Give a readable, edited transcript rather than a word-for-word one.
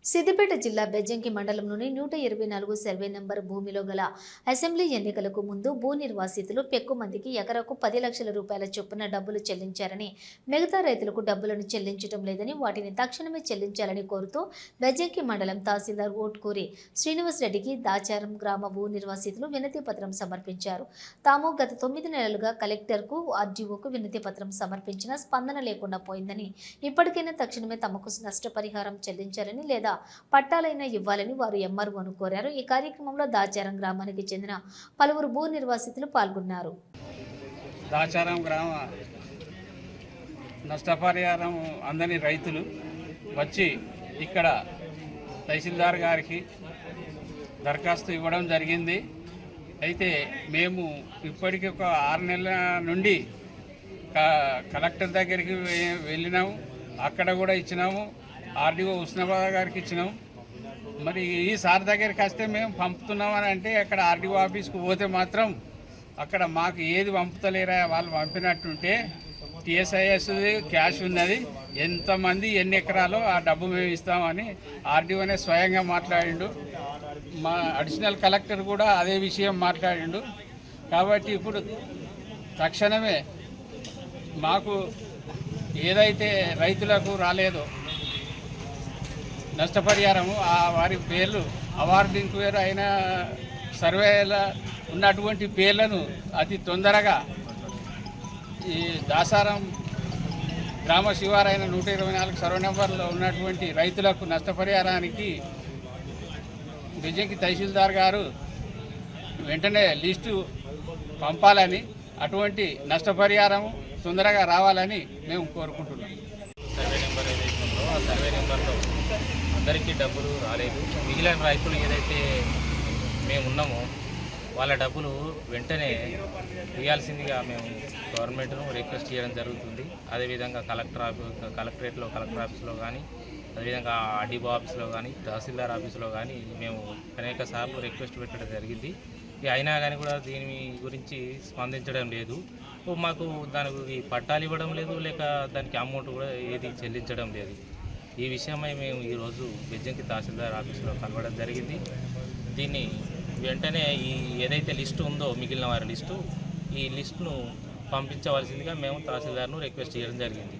సిద్దిపేట జిల్లా బెజ్జంకి మండలంలోని 124 survey number భూమిలో గల అసెంబ్లీ ఎన్నికలకు ముందు భూ నిర్వాసితులు పెక్కు మందికి ఎకరాకు 10 లక్షల రూపాయల చొప్పున డబ్బులు చెల్లించారని, మిగతా రైతులకు డబ్బులను చెల్లించడం లేదని, వాటిని తక్షణమే చెల్లించాలని కోరుతూ బెజ్జంకి మండలం తహసీల్దార్ ఓట్కూరి శ్రీనివాస్ రెడ్డికి దాచారం గ్రామ భూ నిర్వాసితులు వినతి పత్రం సమర్పించారు. తాము గత 9 నెలలుగా కలెక్టర్కు, ఆర్డీఓకు వినతి పత్రం సమర్పించినా స్పందన లేకుండా పోయిందని, ఇప్పటికైనా తక్షణమే తమకు నష్టపరిహారం చెల్లించాలని లేదా పట్టాలైనా ఇవ్వాలని వారు ఎంఆర్ఓను కోరారు. ఈ కార్యక్రమంలో దాచారం గ్రామానికి చెందిన పలువురు భూ నిర్వాసితులు పాల్గొన్నారు. దాచారం గ్రామ నష్టపరిహారం అందని రైతులు వచ్చి ఇక్కడ తహసీల్దార్ గారికి దరఖాస్తు ఇవ్వడం జరిగింది. అయితే మేము ఇప్పటికీ ఒక 6 నెలల నుండి కలెక్టర్ దగ్గరికి వెళ్ళినాము, అక్కడ కూడా ఇచ్చినాము. ఆర్డీఓ ఉస్నాబాద్ గారికి ఇచ్చినాం. మరి ఈ సార్ దగ్గరికి వస్తే మేము పంపుతున్నామని అంటే అక్కడ ఆర్డీఓ ఆఫీస్కి పోతే మాత్రం అక్కడ మాకు ఏది పంపుతలేరా, వాళ్ళు పంపినట్టుంటే టీఎస్ఐఎస్ క్యాష్ ఉన్నది, ఎంతమంది ఎన్ని ఎకరాలో ఆ డబ్బు మేము ఇస్తామని ఆర్డీఓనే స్వయంగా మాట్లాడిండు. మా అడిషనల్ కలెక్టర్ కూడా అదే విషయం మాట్లాడిండు. కాబట్టి ఇప్పుడు తక్షణమే మాకు ఏదైతే రైతులకు రాలేదో నష్టపరిహారము, వారి పేర్లు అవార్డు ఇంక్వైరీ అయిన సర్వేలో ఉన్నటువంటి పేర్లను అతి తొందరగా ఈ దాసారం గ్రామ శివారైన 124 సర్వే నెంబర్లో ఉన్నటువంటి రైతులకు నష్టపరిహారానికి బెజ్జంకి తహసీల్దార్ గారు వెంటనే లిస్టు పంపాలని, అటువంటి నష్టపరిహారం తొందరగా రావాలని మేము కోరుకుంటున్నాం. సర్వే నెంబర్ ఏదైతే ఉందో ఆ సర్వే నెంబర్లో అందరికీ డబ్బులు రాలేదు. మిగిలిన రైతులు ఏదైతే మేము ఉన్నామో వాళ్ళ డబ్బులు వెంటనే ఇవ్వాల్సిందిగా మేము గవర్నమెంట్ను రిక్వెస్ట్ చేయడం జరుగుతుంది. అదేవిధంగా కలెక్టరేట్లో కలెక్టర్ ఆఫీస్లో కానీ, అదేవిధంగా ఆర్డీఓ ఆఫీస్లో కానీ, తహసీల్దార్ ఆఫీస్లో కానీ మేము అనేక సార్లు రిక్వెస్ట్ పెట్టడం జరిగింది. అయినా కానీ కూడా దీని గురించి స్పందించడం లేదు. మాకు దానికి పట్టాలు ఇవ్వడం లేదు, లేక దానికి అమౌంట్ కూడా ఏది చెల్లించడం లేదు. ఈ విషయమై మేము ఈరోజు బెజ్జంకి తహసీల్దార్ ఆఫీస్లో కలవడం జరిగింది. దీన్ని వెంటనే ఈ ఏదైతే లిస్టు ఉందో మిగిలిన వారి లిస్టు, ఈ లిస్టును పంపించవలసిందిగా మేము తహసీల్దార్ను రిక్వెస్ట్ చేయడం జరిగింది.